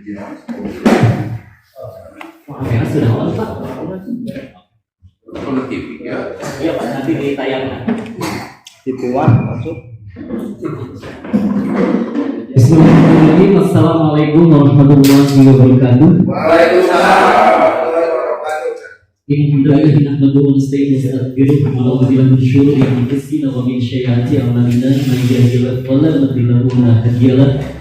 Kamera sudah on Pak. Kalau TV ya. Iya Pak, nanti ditayangkan. TV1 masuk. Bismillahirrahmanirrahim. Assalamualaikum warahmatullahi wabarakatuh. Waalaikumsalam. Alhamdulillah nahmaduhu wa nasta'inuhu wa nastaghfiruh wa na'udzu billahi min shururi anfusina wa min sayyiati a'malina man yahdihillahu fala mudilla lahu wa man yudlil fala hadiya lahu.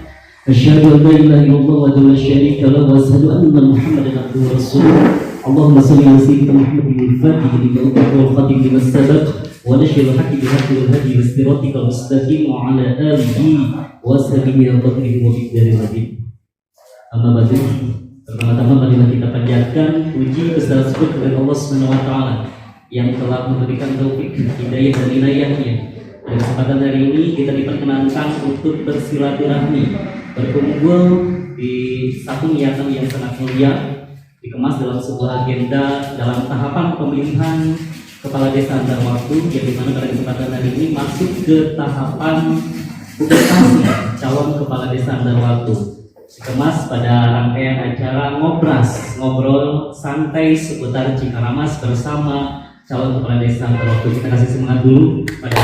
Asyhadu an la ilaha illallah wa la syarika lahu wa asyhadu anna Muhammadan abduhu wa rasuluh. Allahumma shalli ala sayyidina Muhammadin al-fatih lima ughliqa wal khatim lima sabaq wa nashril haqqi bil haqqi wal hadi ila siratikal mustaqim wa ala alihi wa sahbihi wa qadrihi wa biqdaril azim. Amma ba'du. Pertama-tama marilah kita panjatkan puji besar syukur kepada Allah Subhanahu wa taala yang telah memberikan taufik, hidayah dan inayahnya. Pada kesempatan hari ini kita diperkenankan untuk bersilaturahmi, berkumpul di satu niatan yang sangat mulia, dikemas dalam sebuah agenda dalam tahapan pemilihan kepala desa antar waktu, yang dimana pada kesempatan hari ini masuk ke tahapan publikasi calon kepala desa antar waktu. Dikemas pada rangkaian acara ngobrol santai seputar Cikaramas bersama calon kepala desa antar waktu. Kita kasih semangat dulu pada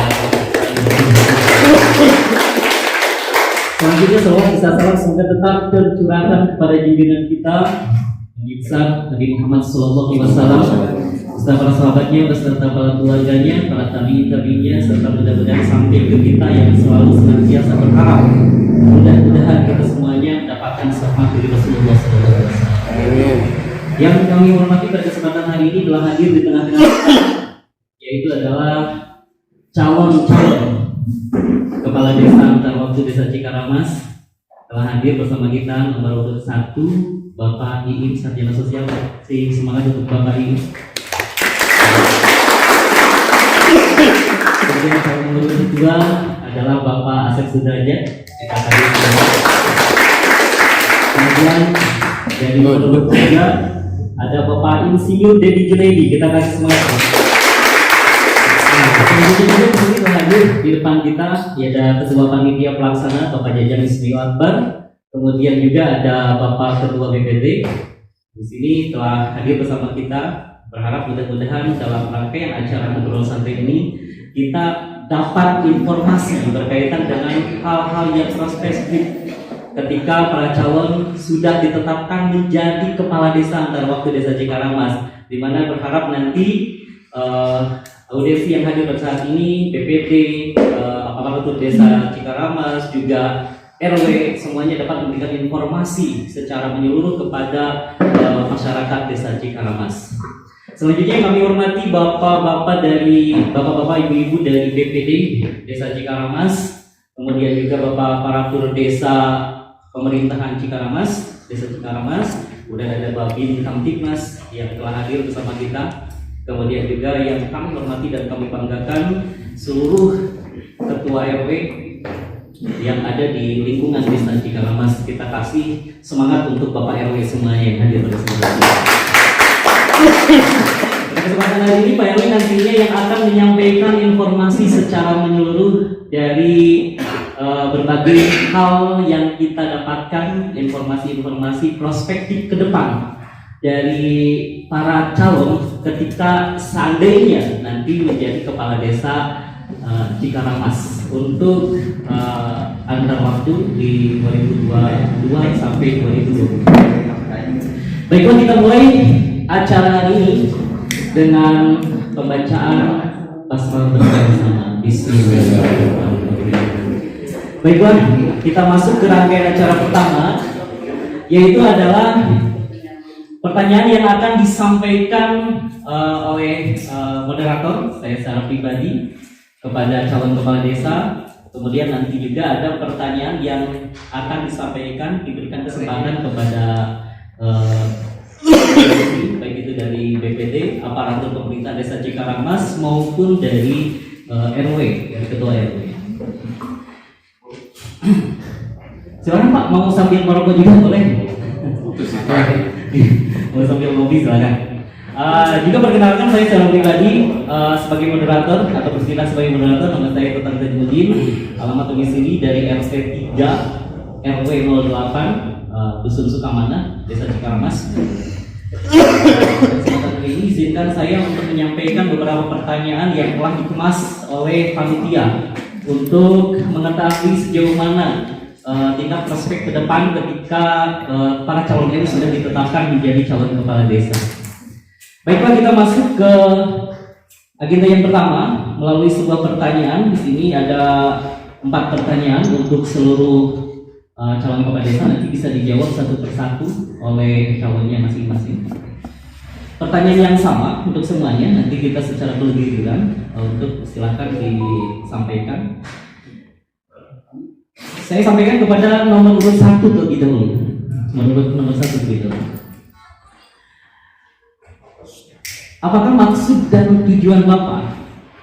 selanjutnya. Salawat bisa salam semoga tetap tercurahkan kepada junjungan kita Nabi besar Nabi Muhammad SAW beserta para sahabatnya, beserta para keluarganya, para tabi'in-tabi'innya, serta mudah-mudahan sampai ke kita yang selalu senantiasa berharap mudah-mudahan kita semuanya mendapatkan syafaat dari Rasulullah SAW. Yang kami hormati pada kesempatan hari ini telah hadir di tengah-tengah kita, yaitu adalah calon kepala desa antar waktu desa Cikaramas. Telah hadir bersama kita nomor urut 1 Bapak Iim Sarjana Sosial. Semangat untuk Bapak Iim. Kemudian calon nomor urut 2 adalah Bapak Asep Sudrajat. Kemudian dari nomor 3 ada Bapak Insinyur Dedi Junaidi. Kita kasih semangat. Kemudian juga hadir di depan kita ya ada Ketua Panitia Pelaksana Bapak Jajan Ismail Akbar. Kemudian juga ada Bapak Ketua BPD. Di sini telah hadir bersama kita. Berharap mudah-mudahan dalam rangkaian acara ngobrol santai ini kita dapat informasi berkaitan dengan hal-hal yang spesifik ketika para calon sudah ditetapkan menjadi kepala desa antar waktu desa Cikaramas, di mana berharap nanti audiensi yang hadir pada saat ini, BPD, aparatur desa Cikaramas, juga RW, semuanya dapat memberikan informasi secara menyeluruh kepada masyarakat desa Cikaramas. Selanjutnya kami hormati bapak-bapak ibu-ibu dari BPD Desa Cikaramas, kemudian juga bapak aparatur desa pemerintahan Cikaramas, Desa Cikaramas, kemudian ada Babin Kamtibmas yang telah hadir bersama kita, kemudian juga yang kami hormati dan kami banggakan seluruh ketua RW yang ada di lingkungan Desa Cikaramas. Kita kasih semangat untuk bapak RW semuanya yang hadir pada kesempatan ini. Pada kesempatan hari ini Pak RW nantinya yang akan menyampaikan informasi secara menyeluruh dari berbagai hal yang kita dapatkan, informasi-informasi prospektif ke depan dari para calon ketika seandainya nanti menjadi kepala desa Cikaramas untuk antar waktu di 2022 sampai 2020. Baiklah, kita mulai acara ini dengan pembacaan basmalah bersama. Bismillahirrahmanirrahim. Baiklah, kita masuk ke rangkaian acara pertama, yaitu adalah pertanyaan yang akan disampaikan oleh moderator saya secara pribadi kepada calon kepala desa. Kemudian nanti juga ada pertanyaan yang akan disampaikan, diberikan kesempatan kepada baik itu dari BPD, aparatur pemerintah desa Cikaramas maupun dari RW, dari ketua RW. Silakan Pak, mau sambil merokok juga boleh? Mau sambil ngopi silakan. Juga perkenalkan saya secara pribadi sebagai moderator atau bertindak sebagai moderator. Nama saya Tutan Tajmudin, alamat domisili dari RT 3 RW 08 Dusun Sukamana, Desa Cikaramas. Kesempatan ini izinkan saya untuk menyampaikan beberapa pertanyaan yang telah dikemas oleh panitia untuk mengetahui sejauh mana tingkat prospek ke depan ketika para calon ini sudah ditetapkan menjadi calon kepala desa. Baiklah, kita masuk ke agenda yang pertama melalui sebuah pertanyaan. Di sini ada 4 pertanyaan untuk seluruh calon kepala desa, nanti bisa dijawab satu persatu oleh calonnya masing-masing. Pertanyaan yang sama untuk semuanya, nanti kita secara bergiliran untuk silakan disampaikan. Saya sampaikan kepada nomor urut 1 terlebih dahulu. Nomor 1 terlebih dahulu. Apakah maksud dan tujuan Bapak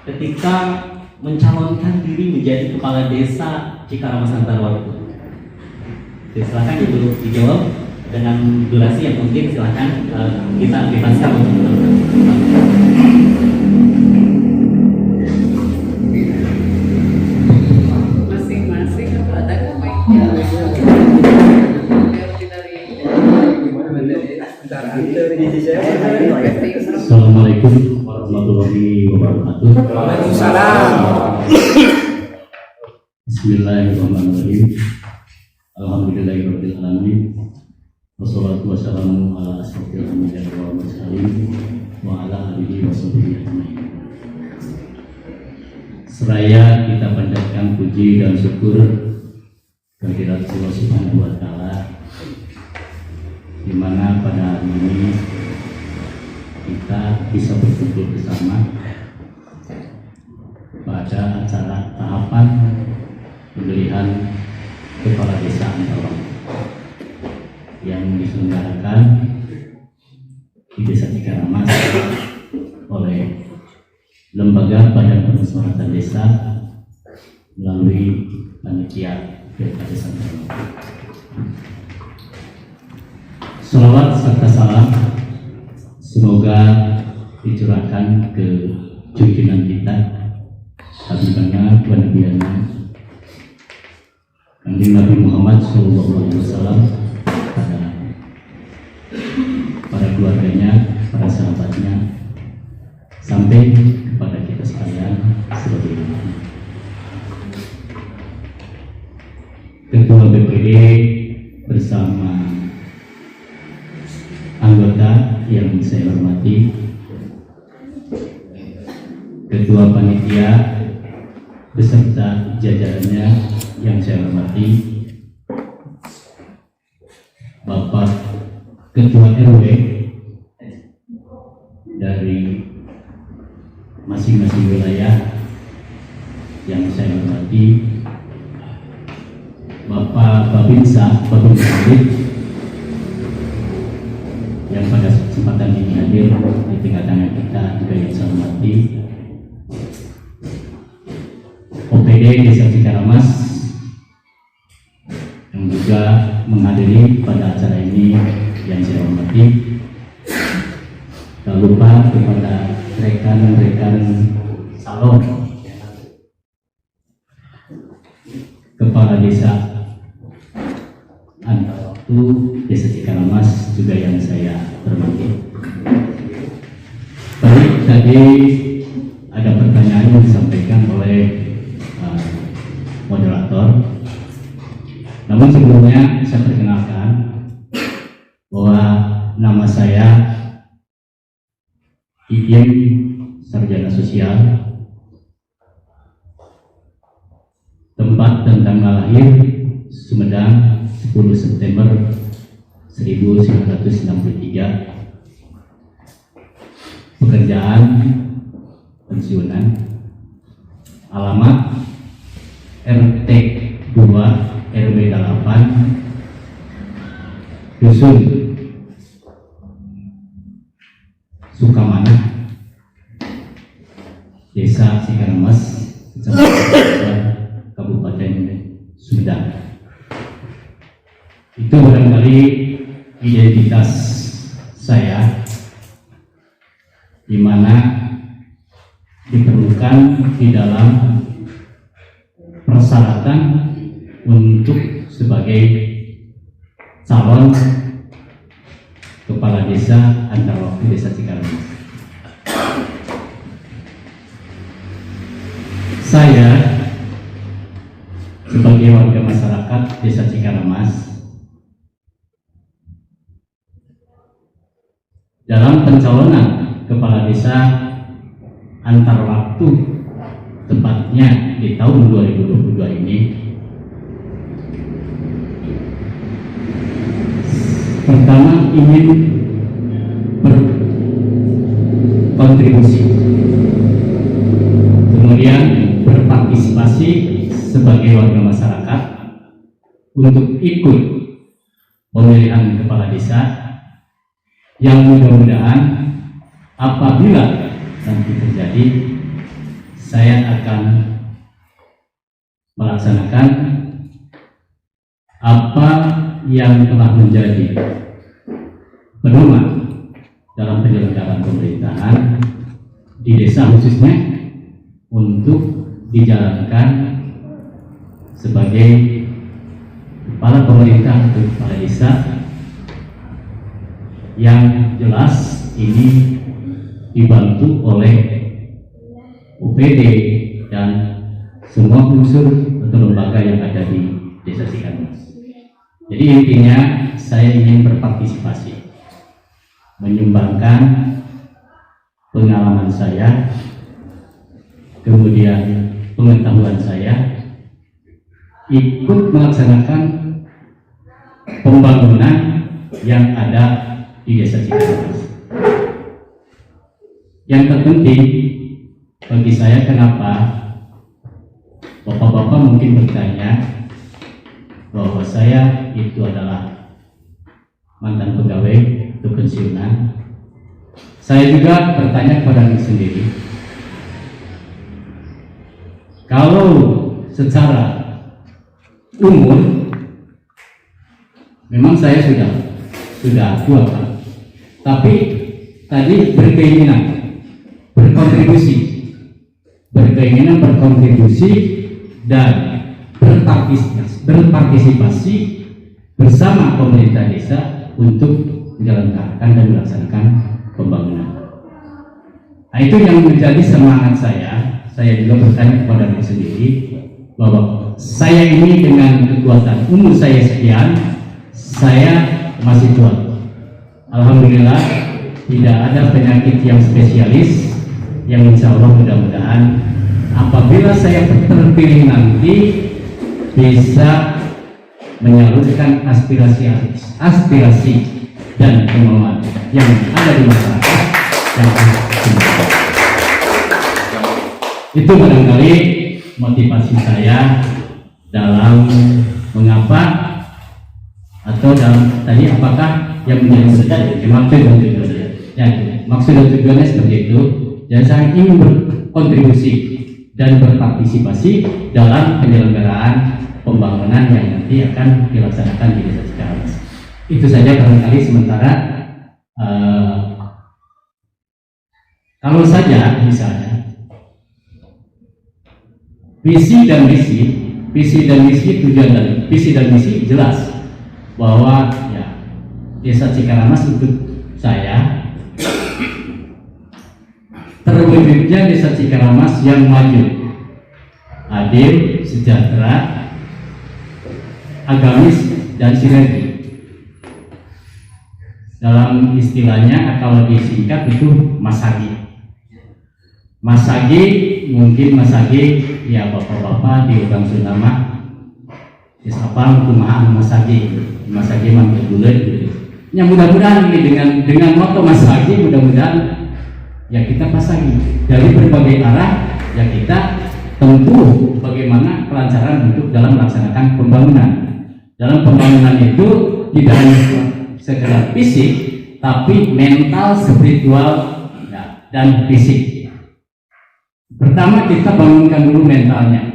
ketika mencalonkan diri menjadi kepala desa Cikaramas Antarwatu? Silakan dulu dijawab dengan durasi yang mungkin, silakan kita bebaskan untuk menonton. Masing-masing atau ada kan mic-nya? Assalamualaikum warahmatullahi wabarakatuh. Waalaikumsalam. Bismillahirrahmanirrahim. Alhamdulillahirabbil alamin. Wassalatu wassalamu ala asyrofil anbiya'i wal mursalin wa ala alihi washabbihi ajmain. Seraya kita panjatkan puji dan syukur kehadirat Allah Subhanahu wa taala, di mana pada hari ini kita bisa berkumpul bersama pada acara tahapan pemilihan kepala desa Antarwatu yang diselenggarakan di Desa Cikaramas oleh Lembaga Badan Permusyawaratan Desa melalui panitia Pilkada Desa Antarwatu. Salawat serta salam semoga dicurahkan ke junjungan kita Habibana wa Nabiyana Kanjeng Nabi Muhammad SAW, pada para keluarganya, para sahabatnya, sampai kepada kita sekalian sebagai umat. Ketua BPD bersama anggota yang saya hormati, Ketua Panitia beserta jajarannya yang saya hormati, Bapak Ketua RW dari masing-masing wilayah yang saya hormati, Bapak Babinsa yang pada kesempatan ini hadir di tengah-tengah kita juga yang saya hormati, OPD Desa Cikaramas yang juga menghadiri pada acara ini yang saya hormati. Tak lupa kepada rekan-rekan salon kepala desa Antarwatu Desa Cikaramas juga yang saya hormati. Baik, tadi ada pertanyaan yang disampaikan oleh moderator. Namun sebelumnya saya perkenalkan bahwa nama saya Iim, sarjana sosial, tempat dan tanggal lahir Sumedang 10 September 1963, pekerjaan pensiunan, alamat RT 2 RW 8 Dusun Sukamana, Desa Cikaramas, Kabupaten Sumedang. Itu barangkali identitas saya, di mana diperlukan di dalam persyaratan untuk sebagai calon kepala desa antar waktu Desa Cikaramas. Saya sebagai warga masyarakat Desa Cikaramas dalam pencalonan kepala desa antar waktu, tepatnya di tahun 2022 ini, pertama ingin berkontribusi, kemudian berpartisipasi sebagai warga masyarakat untuk ikut pemilihan kepala desa yang mudah-mudahan apabila nanti terjadi, saya akan melaksanakan apa yang telah menjadi pedoman dalam penyelenggaraan pemerintahan di desa khususnya untuk dijalankan sebagai kepala pemerintah atau kepala desa yang jelas ini dibantu oleh UPD dan semua unsur atau lembaga yang ada di Desa Cikaramas. Jadi intinya saya ingin berpartisipasi, menyumbangkan pengalaman saya, kemudian pengetahuan saya, ikut melaksanakan pembangunan yang ada di Desa Cikaramas. Yang terpenting bagi saya, kenapa Bapak-bapak mungkin bertanya bahwa saya itu adalah mantan pegawai atau pensiunan. Saya juga bertanya kepada diri sendiri, kalau secara umur memang saya sudah tua, Pak. Tapi tadi berkeinginan berkontribusi dan berpartisipasi bersama pemerintah desa untuk menjalankan dan melaksanakan pembangunan. Nah, itu yang menjadi semangat saya. Saya juga bertanya kepada diri sendiri bahwa saya ini dengan kekuatan umur saya sekian, saya masih kuat. Alhamdulillah tidak ada penyakit yang spesialis, yang insya Allah mudah-mudahan apabila saya terpilih nanti bisa menyalurkan aspirasi dan kemauan yang ada di masyarakat yang itu barangkali motivasi saya dalam mengapa atau dalam tadi apakah yang menjadi maksud dan tujuannya seperti itu. Dan saya ingin berkontribusi dan berpartisipasi dalam penyelenggaraan pembangunan yang nanti akan dilaksanakan di Desa Cikaramas. Itu saja barangkali sementara. Kalau saja misalnya visi dan misi tujuan dan visi dan misi jelas bahwa ya Desa Cikaramas untuk saya terwujudnya Desa Cikaramas yang maju, adil, sejahtera, agamis, dan sinergi. Dalam istilahnya kalau disingkat itu Masagi. Masagi, mungkin Masagi ya bapak-bapak di orang Sunda mah apa kumaha Masagi manggil bulan gitu. Ya mudah-mudahan ini dengan moto Masagi, mudah-mudahan ya kita pasangi dari berbagai arah, ya kita tempuh bagaimana kelancaran untuk dalam melaksanakan pembangunan. Dalam pembangunan itu tidak hanya sekedar fisik, tapi mental, spiritual, ya, dan fisik. Pertama kita bangunkan dulu mentalnya.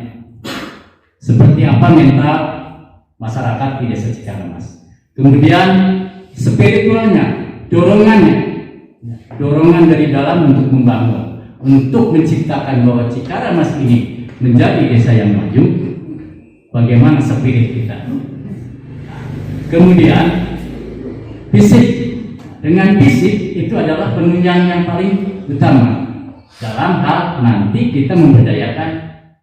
Seperti apa mental masyarakat di Desa Cikaramas. Kemudian spiritualnya, dorongan dari dalam untuk membangun, untuk menciptakan bahwa Cikaramas ini menjadi desa yang maju. Bagaimana spirit kita? Kemudian fisik, dengan fisik itu adalah penunjang yang paling utama dalam hal nanti kita memberdayakan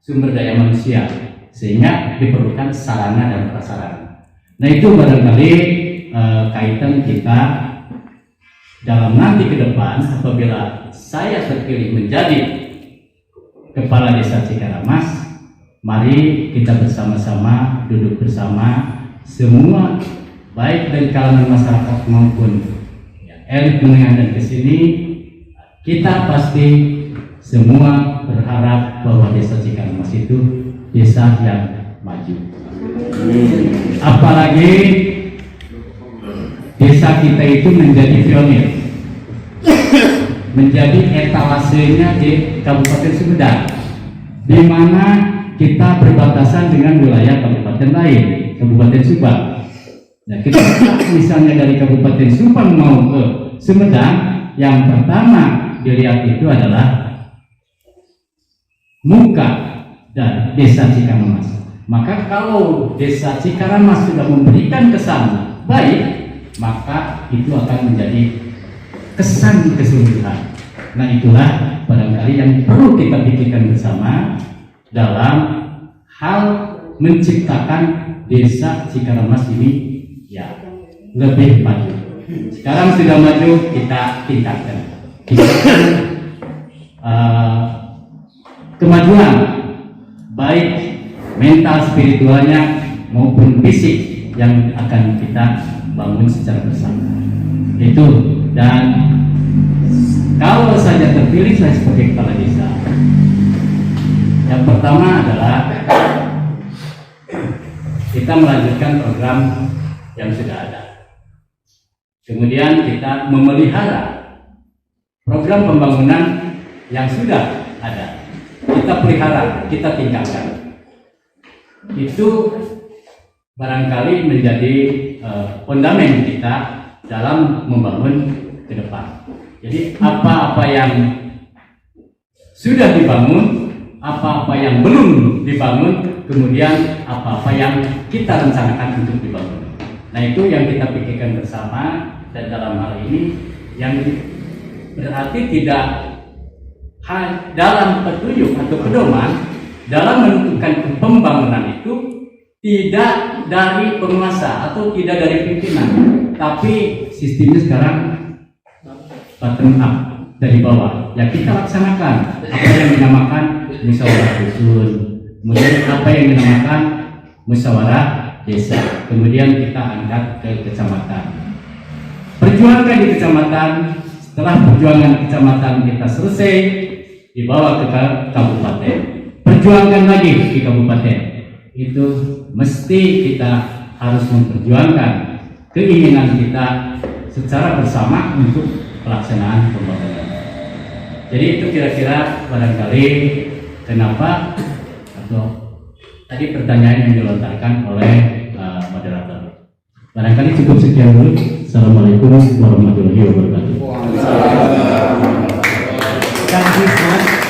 sumber daya manusia, sehingga diperlukan sarana dan prasarana. Nah itu barangkali kaitan kita dalam nanti ke depan apabila saya terpilih menjadi Kepala Desa Cikaramas. Mari kita bersama-sama duduk bersama semua, baik dari kalangan masyarakat maupun elit menengah dan kesini. Kita pasti semua berharap bahwa Desa Cikaramas itu desa yang maju. Apalagi desa kita itu menjadi pionir, menjadi etalasenya di Kabupaten Sumedang, di mana kita berbatasan dengan wilayah kabupaten lain, Kabupaten Subang. Nah, kita misalnya dari Kabupaten Subang mau ke Sumedang, yang pertama dilihat itu adalah muka dan Desa Cikaramas. Maka kalau Desa Cikaramas sudah memberikan kesan baik, maka itu akan menjadi kesan keseluruhan. Nah itulah barangkali yang perlu kita pikirkan bersama dalam hal menciptakan Desa Cikaramas ini ya lebih maju. Sekarang sudah maju, kita tingkatkan kemajuan baik mental spiritualnya maupun fisik yang akan kita bangun secara bersama. Itu, dan kalau saya terpilih saya sebagai kepala desa, yang pertama adalah kita melanjutkan program yang sudah ada. Kemudian kita memelihara program pembangunan yang sudah ada. Kita pelihara, kita tingkatkan. Itu barangkali menjadi fondamen kita dalam membangun ke depan. Jadi apa-apa yang sudah dibangun, apa-apa yang belum dibangun, kemudian apa-apa yang kita rencanakan untuk dibangun. Nah itu yang kita pikirkan bersama, dan dalam hal ini yang berarti tidak dalam petunjuk atau pedoman dalam menentukan pembangunan itu tidak dari penguasa atau tidak dari pimpinan, tapi sistemnya sekarang bottom up, dari bawah. Ya kita laksanakan apa yang dinamakan musyawarah dusun, kemudian apa yang dinamakan musyawarah desa, kemudian kita angkat ke kecamatan. Perjuangan di kecamatan, setelah perjuangan kecamatan kita selesai, dibawa ke kabupaten. Perjuangkan lagi di kabupaten. Itu mesti kita harus memperjuangkan keinginan kita secara bersama untuk pelaksanaan pembangunan. Jadi itu kira-kira barangkali kenapa, atau tadi pertanyaan yang dilontarkan oleh moderator. Barangkali cukup sekian dulu. Assalamualaikum warahmatullahi wabarakatuh. Terima kasih.